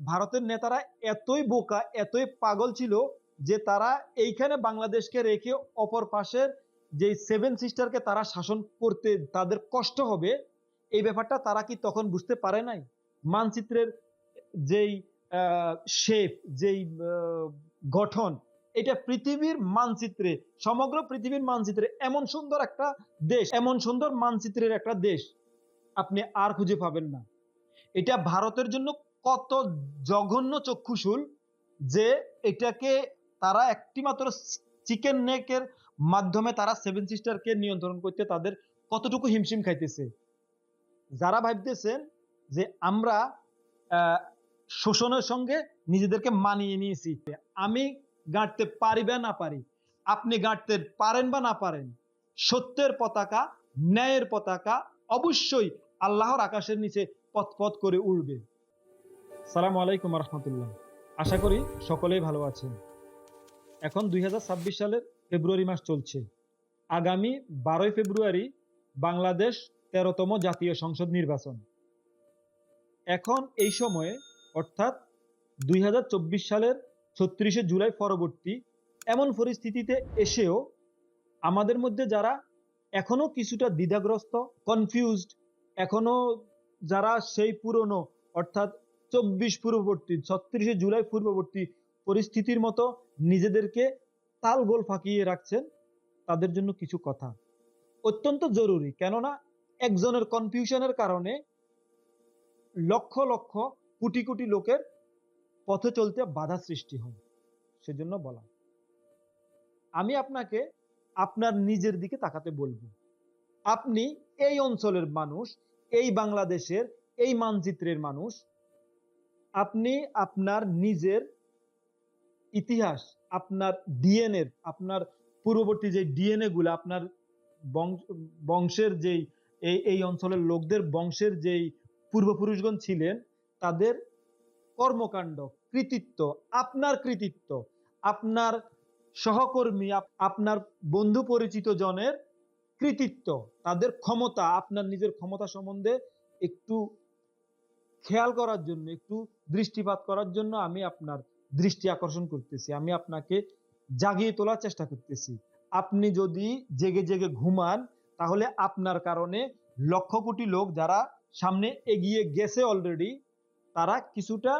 ভারতের নেতারা এতই বোকা, এতই পাগল ছিল যে তারা এইখানে বাংলাদেশকে রেখে অপর পাশের যে সেভেন সিস্টারকে তারা শাসন করতে তাদের কষ্ট হবে, এই ব্যাপারটা তারা কি তখন বুঝতে পারে নাই? মানচিত্রের যেই শেপ, যেই গঠন, এটা পৃথিবীর মানচিত্রে, সমগ্র পৃথিবীর মানচিত্রে এমন সুন্দর একটা দেশ, এমন সুন্দর মানচিত্রের একটা দেশ আপনি আর খুঁজে পাবেন না। এটা ভারতের জন্য কত জঘন্য চক্ষুশূল যে এটাকে তারা একটি মাত্র চিকেন নেকের মাধ্যমে তারা সেভেন সিস্টারকে নিয়ন্ত্রণ করতে তাদের কতটুকু হিমশিম খাইতেছে। যারা ভাবতেছেন যে আমরা শোষণের সঙ্গে নিজেদেরকে মানিয়ে নিয়েছি, আমি গাঁটতে পারি বা না পারি, আপনি গাঁটতে পারেন বা না পারেন, সত্যের পতাকা, ন্যায়ের পতাকা অবশ্যই আল্লাহর আকাশের নিচে পথ করে উড়বে। সালামু আলাইকুম রহমতুল্লাহ। আশা করি সকলেই ভালো আছেন। এখন 2026 সালের ফেব্রুয়ারি মাস চলছে। আগামী 12 ফেব্রুয়ারি বাংলাদেশ 13তম জাতীয় সংসদ নির্বাচন। এখন এই সময়ে অর্থাৎ 2024 সালের 36শে জুলাই পরবর্তী এমন পরিস্থিতিতে এসেও আমাদের মধ্যে যারা এখনো কিছুটা দ্বিধাগ্রস্ত, কনফিউজড, এখনো যারা সেই পুরনো অর্থাৎ 24 পূর্ববর্তী, 36শে জুলাই পূর্ববর্তী পরিস্থিতির মতো নিজেদেরকে তালগোল ফাঁকিয়ে রাখছেন, তাদের জন্য কিছু কথা অত্যন্ত জরুরি। কেননা একজনের কনফিউশনের কারণে লক্ষ লক্ষ কোটি কোটি লোকের পথে চলতে বাধা সৃষ্টি হয়। সেজন্য বলা, আমি আপনাকে আপনার নিজের দিকে তাকাতে বলবো। আপনি এই অঞ্চলের মানুষ, এই বাংলাদেশের এই মানচিত্রের মানুষ। আপনি আপনার নিজের ইতিহাস, আপনার ডিএনএ, আপনার পূর্ববর্তী যে ডিএনএ গুলো, আপনার বংশের যেই এই অঞ্চলের লোকদের বংশের যেই পূর্বপুরুষগণ ছিলেন, তাদের কর্মকাণ্ড, কৃতিত্ব, আপনার কৃতিত্ব, আপনার সহকর্মী, আপনার বন্ধু পরিচিত জনের কৃতিত্ব, তাদের ক্ষমতা, আপনার নিজের ক্ষমতা সম্বন্ধে একটু খেয়াল করার জন্য, একটু দৃষ্টিপাত করার জন্য আমি আপনার দৃষ্টি আকর্ষণ করতেছি। আমি আপনাকে জাগিয়ে তোলার চেষ্টা করতেছি। আপনি যদি জেগে জেগে ঘুমান, তাহলে আপনার কারণে লক্ষ কোটি লোক যারা সামনে এগিয়ে গেছে অলরেডি, তারা কিছুটা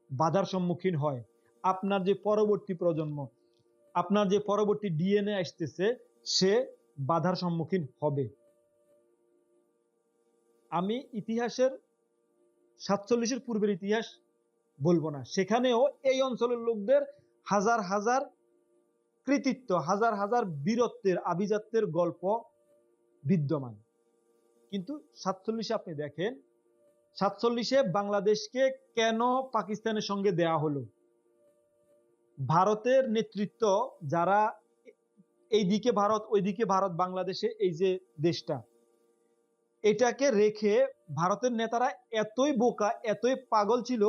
বাধার সম্মুখীন হয়। আপনার যে পরবর্তী প্রজন্ম, আপনার যে পরবর্তী ডিএনএ আসতেছে, সে বাধার সম্মুখীন হবে। আমি ইতিহাসের 47-এর পূর্বের ইতিহাস বলবো না, সেখানেও এই অঞ্চলের লোকদের হাজার হাজার কৃতিত্ব, হাজার হাজার বীরত্বের, আভিজাত্যের গল্প বিদ্যমান। কিন্তু 47-এ আপনি দেখেন, 47-এ বাংলাদেশকে কেন পাকিস্তানের সঙ্গে দেয়া হলো? ভারতের নেতৃত্ব যারা, এইদিকে ভারত, ওইদিকে ভারত, বাংলাদেশে এই যে দেশটা, এটাকে রেখে ভারতের নেতারা এতই বোকা, এতই পাগল ছিল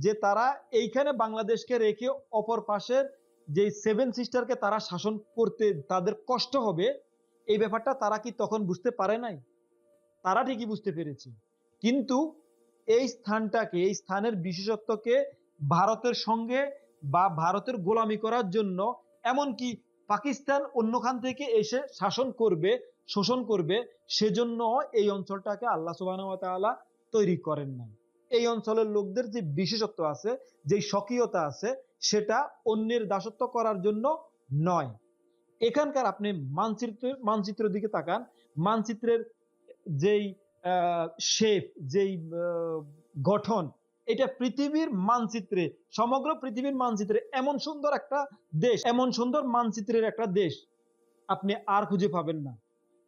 যে তারা এইখানে বাংলাদেশকে রেখে অপর পাশের যে সেভেন সিস্টারকে তারা শাসন করতে তাদের কষ্ট হবে, এই ব্যাপারটা তারা কি তখন বুঝতে পারে নাই? তারা ঠিকই বুঝতে পেরেছে। কিন্তু এই স্থানটাকে, এই স্থানের বিশেষত্বকে ভারতের সঙ্গে বা ভারতের গোলামি করার জন্য, এমনকি পাকিস্তান অন্যখান থেকে এসে শাসন করবে, শোষণ করবে, সেজন্য এই অঞ্চলটাকে আল্লাহ সুবহানাহু ওয়া তাআলা তৈরি করেন নাই। এই অঞ্চলের লোকদের যে বিশেষত্ব আছে, যে স্বকীয়তা আছে, সেটা অন্যের দাসত্ব করার জন্য নয়। এখানকার আপনি মানচিত্রের দিকে তাকান, মানচিত্রের যেই শেপ, যেই গঠন, এটা পৃথিবীর মানচিত্রে, সমগ্র পৃথিবীর মানচিত্রে এমন সুন্দর একটা দেশ, এমন সুন্দর মানচিত্রের একটা দেশ আপনি আর খুঁজে পাবেন না।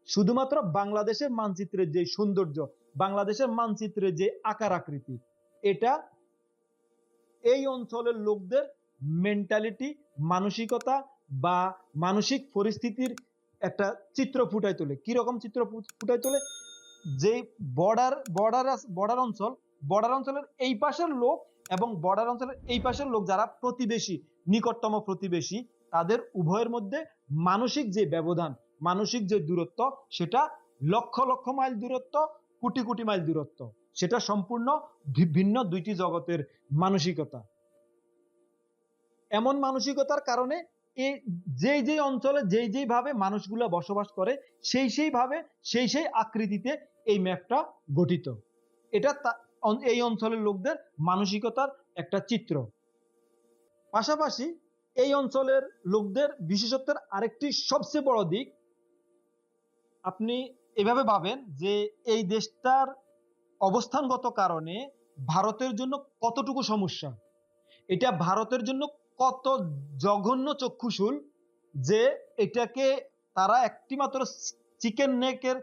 শুধুমাত্র বাংলাদেশের মানচিত্রের যে সৌন্দর্য, বাংলাদেশের মানচিত্রের যে আকার আকৃতি, এটা এই অঞ্চলের লোকদের মেন্টালিটি, মানসিকতা বা মানসিক পরিস্থিতির একটা চিত্র ফুটায় তোলে। কিরকম চিত্র ফুটায় তোলে? যে বর্ডার অঞ্চলের এই পাশের লোক এবং বর্ডার অঞ্চলের এই পাশের লোক যারা প্রতিবেশী, নিকটতম প্রতিবেশী, তাদের উভয়ের মধ্যে মানসিক যে ব্যবধান, মানসিক যে দূরত্ব, সেটা লক্ষ লক্ষ মাইল দূরত্ব, কোটি কোটি মাইল দূরত্ব। সেটা সম্পূর্ণ ভিন্ন দুইটি জগতের মানসিকতা। এমন মানসিকতার কারণে এই যেই অঞ্চলে যেই ভাবে মানুষগুলো বসবাস করে সেই ভাবে সেই আকৃতিতে এই ম্যাপটা গঠিত। এটা এই অঞ্চলের লোকদের মানসিকতার একটা চিত্র। পাশাপাশি এই অঞ্চলের লোকদের বিশেষত্বের আরেকটি সবচেয়ে বড় দিক, আপনি এভাবে ভাবেন যে এই দেশটার অবস্থানগত কারণে ভারতের জন্য কতটুকু সমস্যা, এটা ভারতের জন্য কত জঘন্য চক্ষুশূল যে এটাকে তারা একটি মাত্র চিকেন নেকের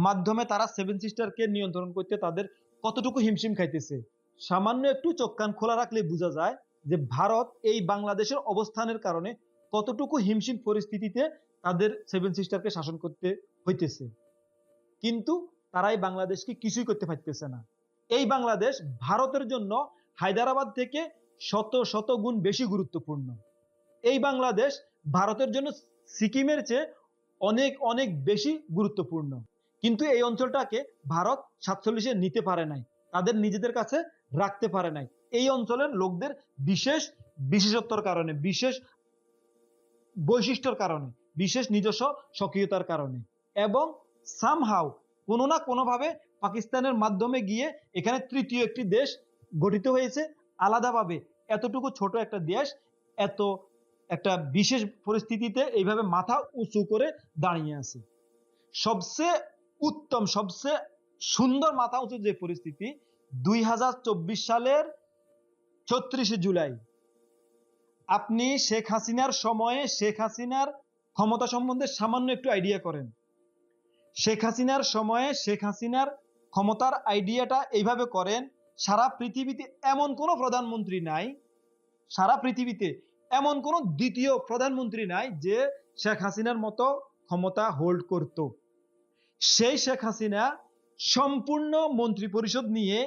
মাধ্যমে তারা সেভেন সিস্টারকে নিয়ন্ত্রণ করতে তাদের কতটুকু হিমশিম খাইতেছে। সামান্য একটু চোখ কান খোলা রাখলে বোঝা যায় যে ভারত এই বাংলাদেশের অবস্থানের কারণে কতটুকু হিমশিম পরিস্থিতিতে তাদের সেভেন সিস্টারকে শাসন করতে হইতেছে। কিন্তু তারাই বাংলাদেশকে কিছুই করতে পারতেছে না। এই বাংলাদেশ ভারতের জন্য হায়দ্রাবাদ থেকে শত গুণ বেশি গুরুত্বপূর্ণ। এই বাংলাদেশ ভারতের জন্য সিকিমের চেয়ে অনেক বেশি গুরুত্বপূর্ণ। কিন্তু এই অঞ্চলটাকে ভারত 47-এ নিতে পারে নাই, তাদের নিজেদের কাছে রাখতে পারে নাই। এই অঞ্চলের লোকদের বিশেষত্বর কারণে, বিশেষ বৈশিষ্ট্যর কারণে, বিশেষ নিজস্ব স্বকীয়তার কারণে, এবং সামহাউ কোনো না কোনোভাবে পাকিস্তানের মাধ্যমে গিয়ে এখানে তৃতীয় একটি দেশ গঠিত হয়েছে আলাদাভাবে। এতটুকু ছোট একটা দেশ এত একটা বিশেষ পরিস্থিতিতে এইভাবে মাথা উঁচু করে দাঁড়িয়ে আছে। সবচেয়ে উত্তম, সবচেয়ে সুন্দর মাথা উঁচু যে পরিস্থিতি 2024 সালের 36শে জুলাই, আপনি শেখ হাসিনার সময়ে শেখ হাসিনার ক্ষমতা সম্বন্ধে সামান্য একটু আইডিয়া করেন। শেখ হাসিনার সময়ে শেখ হাসিনার ক্ষমতার আইডিয়াটা এইভাবে করেন, সারা পৃথিবীতে এমন কোনো প্রধানমন্ত্রী নাই, সারা পৃথিবীতে এমন কোনো দ্বিতীয় প্রধানমন্ত্রী নাই যে শেখ হাসিনার মতো ক্ষমতা হোল্ড করত। সেই শেখ হাসিনা সম্পূর্ণ মন্ত্রী পরিষদ নিয়ে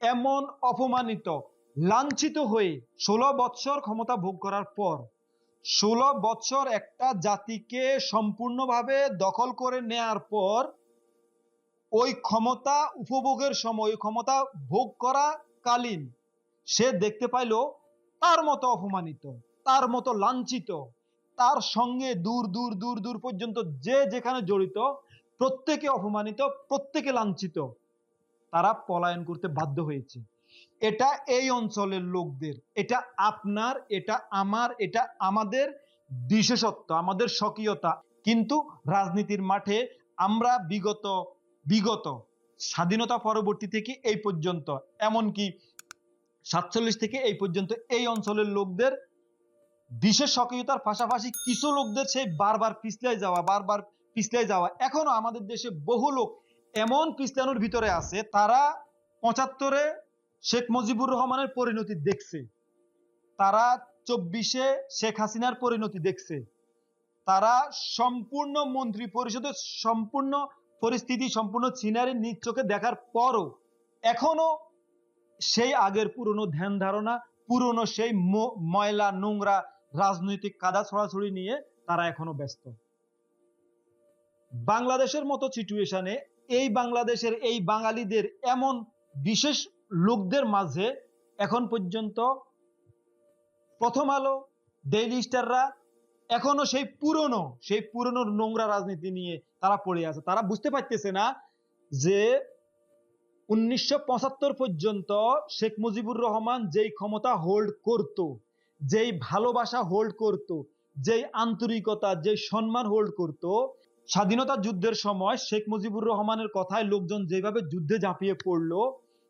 এমন অপমানিত, লাঞ্ছিত হয়ে 16 বৎসর ক্ষমতা ভোগ করার পর, 16 বৎসর একটা জাতিকে সম্পূর্ণভাবে দখল করে নেয়ার পর, ওই ক্ষমতা উপভোগের সময়, ওই ক্ষমতা ভোগ করা কালীন সে দেখতে পাইল তার মতো অপমানিত, তার মতো লাঞ্ছিত, তার সঙ্গে দূর দূর দূর দূর পর্যন্ত যে যেখানে জড়িত প্রত্যেকে অপমানিত, প্রত্যেকে লাঞ্ছিত, তারা পলায়ন করতে বাধ্য হয়েছে। এটা এই অঞ্চলের লোকদের, এটা আপনার, এটা আমার, এটা আমাদের বিশেষত্ব, আমাদের স্বকীয়তা। কিন্তু রাজনীতির মাঠে আমরা বিগত স্বাধীনতা পরবর্তী থেকে এই পর্যন্ত, এমনকি 47 থেকে এই পর্যন্ত এই অঞ্চলের লোকদের বিশেষ স্বকীয়তার পাশাপাশি কিছু লোকদের সেই বারবার পিছলে যাওয়া এখনো আমাদের দেশে বহু লোক এমন পিছলানোর ভিতরে আছে, তারা 75-এ শেখ মুজিবুর রহমানের পরিণতি দেখছে, তারা 24-এ শেখ হাসিনার পরিণতি দেখছে, তারা সম্পূর্ণ মন্ত্রী পরিষদের সম্পূর্ণ পরিস্থিতি, সম্পূর্ণ সিনারি নিজ চোখে দেখার পরও এখনো সেই আগের পুরনো ধ্যান ধারণা, পুরনো সেই ময়লা নোংরা রাজনৈতিক কাদা ছড়াছড়ি নিয়ে তারা এখনো ব্যস্ত। বাংলাদেশের মতো সিচুয়েশনে এই বাংলাদেশের এই বাঙালিদের এমন বিশেষ লোকদের মাঝে এখন পর্যন্ত প্রথম আলো, ডেইলি স্টাররা এখনো সেই পুরনো নোংরা রাজনীতি নিয়ে তারা পড়ে আছে। তারা বুঝতে পারতেছে না যে 1975 পর্যন্ত শেখ মুজিবুর রহমান যেই ক্ষমতা হোল্ড করত, যেই ভালোবাসা হোল্ড করত, যেই আন্তরিকতা, যেই সম্মান হোল্ড করত, স্বাধীনতা যুদ্ধের সময় শেখ মুজিবুর রহমানের কথায় লোকজন যেভাবে যুদ্ধে ঝাঁপিয়ে পড়লো,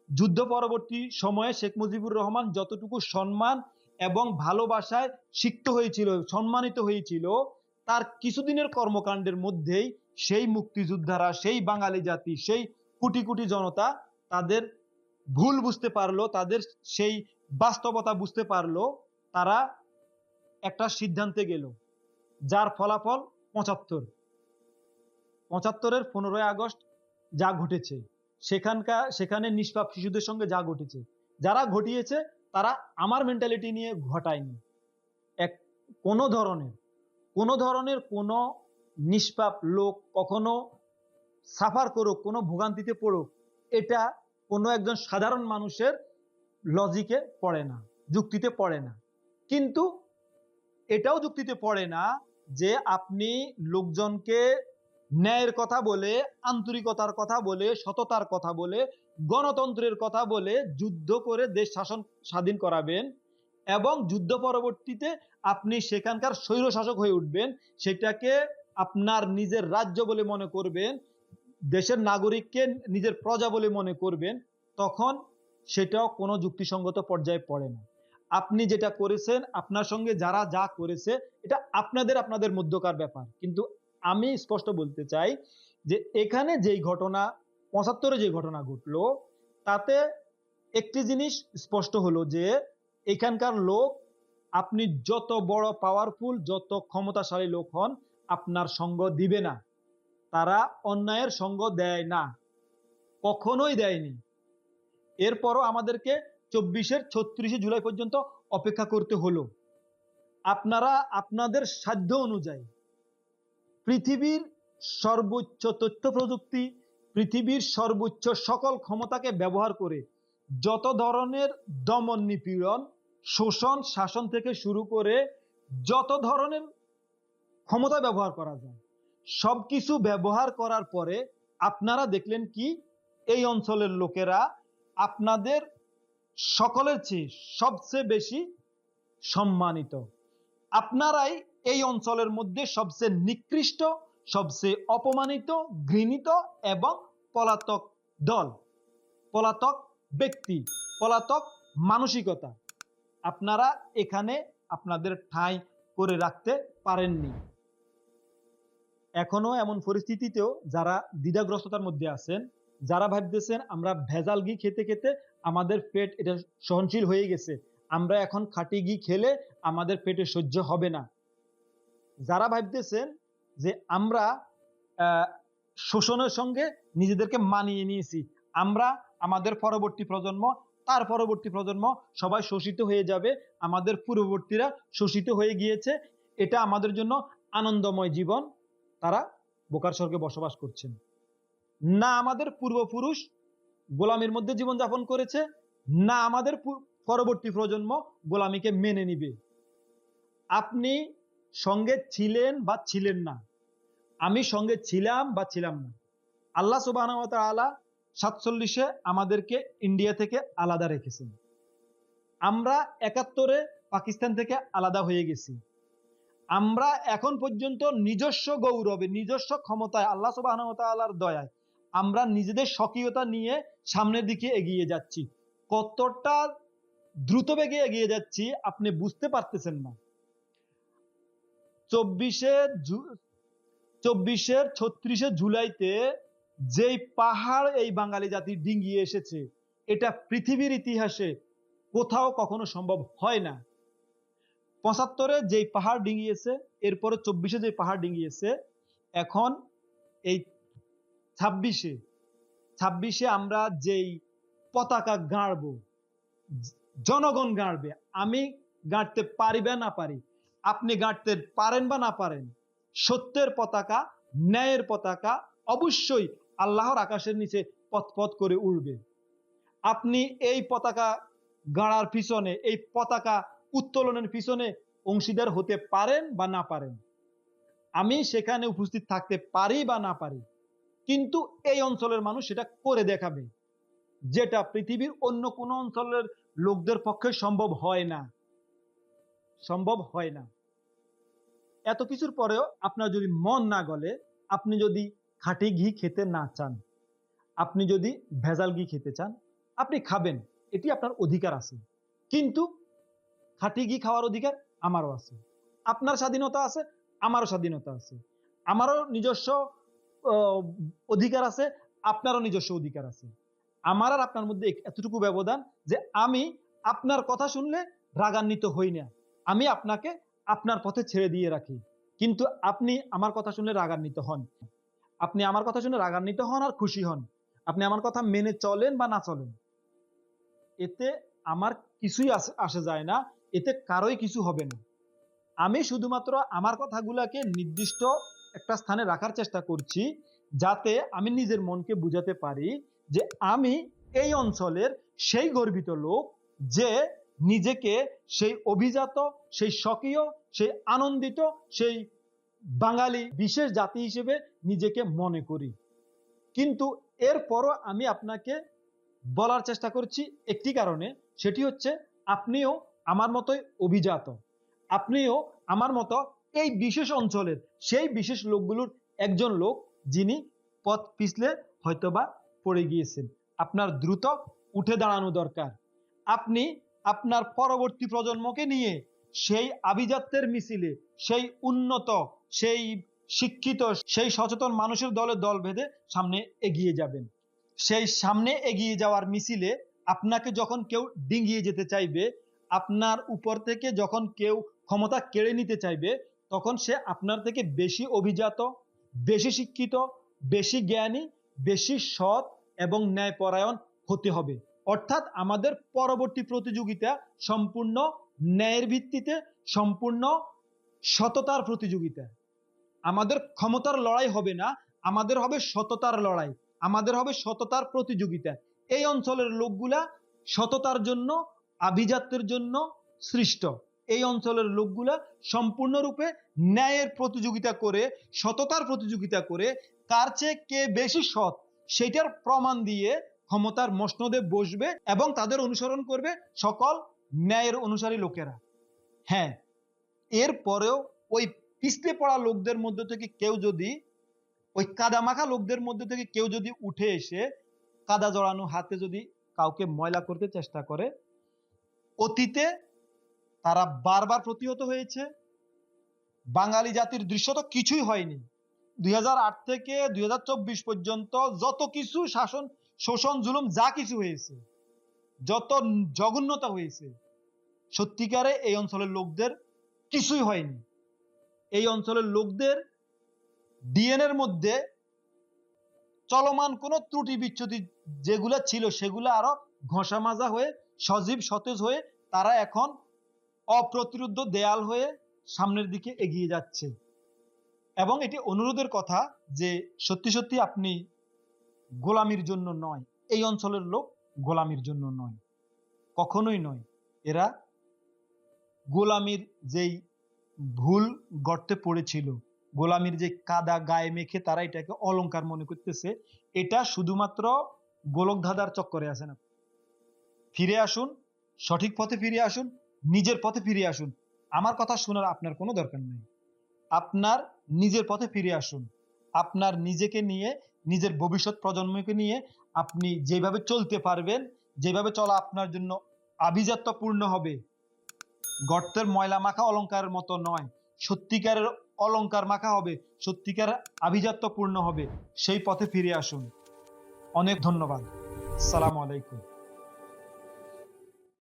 যুদ্ধ পরবর্তী সময়ে শেখ মুজিবুর রহমান যতটুকু সম্মান এবং ভালোবাসায় সিক্ত হয়েছিল, সম্মানিত হয়েছিল, তার কিছুদিনের কর্মকাণ্ডের মধ্যেই সেই মুক্তিযোদ্ধারা, সেই বাঙালি জাতি, সেই কোটি কোটি জনতা তাদের ভুল বুঝতে পারলো, তাদের সেই বাস্তবতা বুঝতে পারলো, তারা একটা সিদ্ধান্তে গেল, যার ফলাফল 75-এর 15ই আগস্ট যা ঘটেছে, সেখানে নিষ্পাপ শিশুদের সঙ্গে যা ঘটেছে, যারা ঘটিয়েছে তারা আমার মেন্টালিটি নিয়ে ঘটায়নি। কোনো ধরনের কোনো নিষ্পাপ লোক কখনো সাফার করুক, কোনো ভোগান্তিতে পড়ুক, এটা কোনো একজন সাধারণ মানুষের লজিকে পড়ে না, যুক্তিতে পড়ে না। কিন্তু এটাও যুক্তিতে পড়ে না যে আপনি লোকজনকে ন্যায়ের কথা বলে, আন্তরিকতার কথা বলে, সততার কথা বলে, গণতন্ত্রের কথা বলে যুদ্ধ করে দেশ শাসন স্বাধীন করাবেন এবং যুদ্ধ পরবর্তীতে আপনি সেখানকার স্বৈরশাসক হয়ে উঠবেন, সেটাকে আপনার নিজের রাজ্য বলে মনে করবেন, দেশের নাগরিককে নিজের প্রজা বলে মনে করবেন, তখন সেটাও কোনো যুক্তিসঙ্গত পর্যায়ে পড়ে না। আপনি যেটা করেছেন, আপনার সঙ্গে যারা যা করেছে, এটা আপনাদের মধ্যকার ব্যাপার। কিন্তু আমি স্পষ্ট বলতে চাই যে এখানে যেই ঘটনা, ৭৫-এ যে ঘটনা ঘটলো, তাতে একটি জিনিস স্পষ্ট হলো যে এখানকার লোক, আপনি যত বড় পাওয়ারফুল, যত ক্ষমতাশালী লোক হন, আপনার সঙ্গ দিবে না। তারা অন্যায়ের সঙ্গ দেয় না, কখনোই দেয়নি। এরপরও আমাদেরকে ২৪-এর ৩৬শে জুলাই পর্যন্ত অপেক্ষা করতে হলো। আপনারা আপনাদের সাধ্য অনুযায়ী পৃথিবীর সর্বোচ্চ তথ্য প্রযুক্তি, পৃথিবীর সর্বোচ্চ সকল ক্ষমতাকে ব্যবহার করে যত ধরনের দমন নিপীড়ন, শোষণ, শাসন থেকে শুরু করে যত ধরনের ক্ষমতা ব্যবহার করা যায়, সবকিছু ব্যবহার করার পরে আপনারা দেখলেন কি, এই অঞ্চলের লোকেরা আপনাদের সকলের চেয়ে সবচেয়ে বেশি সম্মানিত। আপনারাই এই অঞ্চলের মধ্যে সবচেয়ে নিকৃষ্ট, সবচেয়ে অপমানিত, ঘৃণিত এবং পলাতক দল, পলাতক ব্যক্তি, পলাতক মানসিকতা। আপনারা এখানে আপনাদের ঠাঁই করে রাখতে পারেননি। এখনো এমন পরিস্থিতিতেও যারা দ্বিধাগ্রস্ততার মধ্যে আছেন, যারা ভাবতেছেন আমরা ভেজাল ঘি খেতে খেতে আমাদের পেট এটা সহনশীল হয়ে গেছে, আমরা এখন খাঁটি ঘি খেলে আমাদের পেটে সহ্য হবে না, যারা ভাবতেছেন যে আমরা শোষণের সঙ্গে নিজেদেরকে মানিয়ে নিয়েছি, আমরা, আমাদের পরবর্তী প্রজন্ম, তার পরবর্তী প্রজন্ম সবাই শোষিত হয়ে যাবে, আমাদের পূর্ববর্তীরা শোষিত হয়ে গিয়েছে, এটা আমাদের জন্য আনন্দময় জীবন, তারা বোকার স্বর্গে বসবাস করছেন। না আমাদের পূর্বপুরুষ গোলামির মধ্যে জীবনযাপন করেছে, না আমাদের পরবর্তী প্রজন্ম গোলামিকে মেনে নিবে। আপনি সঙ্গে ছিলেন বা ছিলেন না, আমি সঙ্গে ছিলাম বা ছিলাম না। আল্লাহ সুবহানাহু ওয়া তাআলা ৪৭-এ আমাদেরকে ইন্ডিয়া থেকে আলাদা রেখেছেন। আমরা ৭১-এ পাকিস্তান থেকে আলাদা হয়ে গেছি। আমরা এখন পর্যন্ত নিজস্ব গৌরবে, নিজস্ব ক্ষমতায়, আল্লাহ সুবহানাহু ওয়া তাআলার দয়ায় আমরা নিজেদের স্বকীয়তা নিয়ে সামনের দিকে এগিয়ে যাচ্ছি। কতটা দ্রুত বেগে এগিয়ে যাচ্ছি আপনি বুঝতে পারতেছেন না। ২৪-এর ৩৬শে জুলাইতে যেই পাহাড় এই বাঙালি জাতি ডিঙ্গিয়ে এসেছে, এটা পৃথিবীর ইতিহাসে কোথাও কখনো সম্ভব হয় না। ৭৫-এ যেই পাহাড় ডিঙ্গিয়েছে, এরপরে ২৪-এ যে পাহাড় ডিঙ্গিয়েছে, এখন এই ২৬-এ আমরা যেই পতাকা গাড়ব, জনগণ গাড়বে, আমি গাড়তে পারি বা না পারি, আপনি গাড়তে পারেন বা না পারেন, সত্যের পতাকা, ন্যায়ের পতাকা অবশ্যই আল্লাহর আকাশের নিচে পথ করে উড়বে। আপনি এই পতাকা গাড়ার পিছনে, এই পতাকা উত্তোলনের পিছনে অংশীদার হতে পারেন বা না পারেন, আমি সেখানে উপস্থিত থাকতে পারি বা না পারি, কিন্তু এই অঞ্চলের মানুষ সেটা করে দেখাবে, যেটা পৃথিবীর অন্য কোনো অঞ্চলের লোকদের পক্ষে সম্ভব হয় না, সম্ভব হয় না। এত কিছুর পরেও আপনার যদি মন না গলে, আপনি যদি খাঁটি ঘি খেতে না চান, আপনি যদি ভেজাল ঘি খেতে চান, আপনি খাবেন, এটি আপনার অধিকার আছে। কিন্তু খাঁটি ঘি খাওয়ার অধিকার আমারও আছে, আপনার স্বাধীনতা আছে, আমারও স্বাধীনতা আছে, আমারও নিজস্ব অধিকার আছে, আপনারও নিজস্ব অধিকার আছে। আমার আর আপনার মধ্যে এতটুকু ব্যবধান যে আমি আপনার কথা শুনলে রাগান্বিত হই না, আমি আপনাকে আপনার পথে ছেড়ে দিয়ে রাখি, কিন্তু আপনি আমার কথা শুনলে রাগান্বিত হন। আপনি আমার কথা শুনে রাগান্বিত হন আর খুশি হন, আপনি আমার কথা মেনে চলেন বা না চলেন, এতে আমার কিছুই আসে যায় না, এতে কারোই কিছু হবে না। আমি শুধুমাত্র আমার কথাগুলাকে নির্দিষ্ট একটা স্থানে রাখার চেষ্টা করছি, যাতে আমি নিজের মনকে বুঝাতে পারি যে আমি এই অঞ্চলের সেই গর্বিত লোক যে নিজেকে সেই অভিজাত, সেই স্বকীয়, সেই আনন্দিত, সেই বাঙালি বিশেষ জাতি হিসেবে নিজেকে মনে করি। কিন্তু এরপরও আমি আপনাকে বলার চেষ্টা করছি একটি কারণে, সেটি হচ্ছে আপনিও আমার মতোই অভিজাত, আপনিও আমার মতো এই বিশেষ অঞ্চলের সেই বিশেষ লোকগুলোর একজন লোক, যিনি পথ পিছলে হয়তোবা পড়ে গিয়েছেন। আপনার দ্রুত উঠে দাঁড়ানো দরকার। আপনি আপনার পরবর্তী প্রজন্মকে নিয়ে সেই আভিজাত্যের মিছিলে, সেই উন্নত, সেই শিক্ষিত, সেই সচেতন মানুষের দলে দল বেঁধে সামনে এগিয়ে যাবেন। সেই সামনে এগিয়ে যাওয়ার মিছিলে আপনাকে যখন কেউ ডিঙিয়ে যেতে চাইবে, আপনার উপর থেকে যখন কেউ ক্ষমতা কেড়ে নিতে চাইবে, তখন সে আপনার থেকে বেশি অভিজাত, বেশি শিক্ষিত, বেশি জ্ঞানী, বেশি সৎ এবং ন্যায়পরায়ণ হতে হবে। অর্থাৎ আমাদের পরবর্তী প্রতিযোগিতা সম্পূর্ণ ন্যায়ের ভিত্তিতে, সম্পূর্ণ সততার প্রতিযোগিতা। আমাদের ক্ষমতার লড়াই হবে না, আমাদের হবে সততার লড়াই, আমাদের হবে সততার প্রতিযোগিতা। এই অঞ্চলের লোকগুলা সততার জন্য, আভিজাত্যের জন্য সৃষ্ট। এই অঞ্চলের লোকগুলা সম্পূর্ণরূপে ন্যায়ের প্রতিযোগিতা করে, সততার প্রতিযোগিতা করে, কার চেয়ে কে বেশি সৎ সেটার প্রমাণ দিয়ে ক্ষমতার মসনদে বসবে এবং তাদের অনুসরণ করবে সকল ন্যায়ের অনুসারী লোকেরা। হ্যাঁ, এরপরেও ওই পিছলে পড়া লোকদের মধ্যে থেকে কেউ যদি, ওই কাদা মাখা লোকদের মধ্যে থেকে কেউ যদি উঠে এসে কাদা জড়ানো হাতে যদি কাউকে ময়লা করতে চেষ্টা করে, অতীতে তারা বারবার প্রতিহত হয়েছে। বাঙালি জাতির দৃশ্য তো কিছুই হয়নি। 2008 থেকে 2024 পর্যন্ত যত কিছু শাসন, শোষণ, জুলুম যা কিছু হয়েছে, যত জঘন্যতা হয়েছে, সত্যিকারে এই অঞ্চলের লোকদের কিছুই হয়নি। এই অঞ্চলের লোকদের ডিএনএর মধ্যে চলমান কোন ত্রুটি বিচ্যুতি যেগুলা ছিল, সেগুলো আরো ঘষা মাজা হয়ে, সজীব সতেজ হয়ে তারা এখন অপ্রতিরোধ্য দেয়াল হয়ে সামনের দিকে এগিয়ে যাচ্ছে। এবং এটি অনুরোধের কথা যে সত্যি সত্যি আপনি গোলামির জন্য নয়, এই অঞ্চলের লোক গোলামির জন্য নয়, কখনোই নয়। এরা গোলামির যেই ভুল গর্তে পড়েছিল, গোলামির যে কাদা গায়ে মেখে তারা এটাকে অলংকার মনে করতেছে, এটা শুধুমাত্র গোলক ধাঁধার চক্করে আছে না। ফিরে আসুন, সঠিক পথে ফিরে আসুন, নিজের পথে ফিরে আসুন। আমার কথা শোনার আপনার কোনো দরকার নেই। আপনার নিজের পথে ফিরে আসুন। আপনার নিজেকে নিয়ে, নিজের ভবিষ্যৎ প্রজন্মকে নিয়ে আপনি যেভাবে চলতে পারবেন, যেভাবে চলা আপনার জন্য আভিজাত্যপূর্ণ হবে, গর্তের ময়লা মাখা অলংকারের মতো নয়, সত্যিকারের অলংকার মাখা হবে, সত্যিকারের আভিজাত্যপূর্ণ হবে, সেই পথে ফিরে আসুন। অনেক ধন্যবাদ। আসসালামু আলাইকুম।